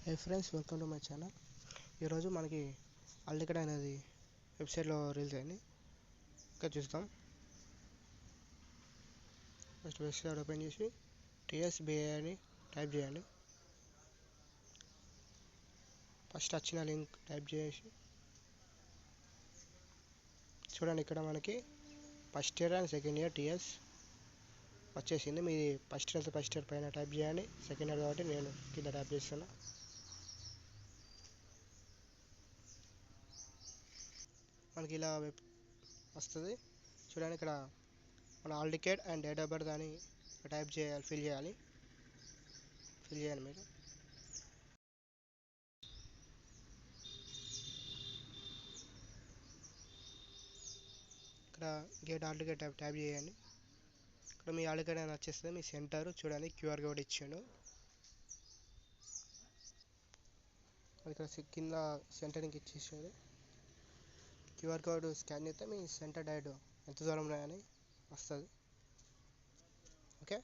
Hey friends, welcome to my channel. ఈరోజు మనకి అల్లికడ అనేది వెబ్సైట్లో రిలీజ్ అయింది. ఇక్కడ చూస్తాం. ఫస్ట్ వెబ్సైట్ ఓపెన్ చేసి టీఎస్బిఐ అని టైప్ చేయండి. ఫస్ట్ వచ్చిన లింక్ టైప్ చేసి చూడండి. ఇక్కడ మనకి first year and second year TS వచ్చేసింది. మీది ఫస్ట్ ఇయర్ పైన టైప్ చేయండి. సెకండ్ ఇయర్ కాబట్టి నేను కింద టైప్ చేస్తున్నా. మనకి ఇలా వస్తుంది. చూడండి, ఇక్కడ మన hall ticket and date of birth అని టైప్ చేయాలి, ఫిల్ చేయాలి మీరు. ఇక్కడ గెట్ హాల్ టికెట్ టైప్ చేయండి. ఇక్కడ మీ హాల్ టికెట్ అని వచ్చేస్తుంది. మీ సెంటర్ చూడండి, క్యూఆర్ కోడ్ ఇచ్చాడు. ఇక్కడ కింద సెంటర్కి ఇచ్చేసాడు. క్యూఆర్ కోడ్ స్కాన్ చేస్తే మీ సెంటర్ డైరెక్ట్ ఎంత దూరం ఉన్నాయని వస్తుంది. ఓకే.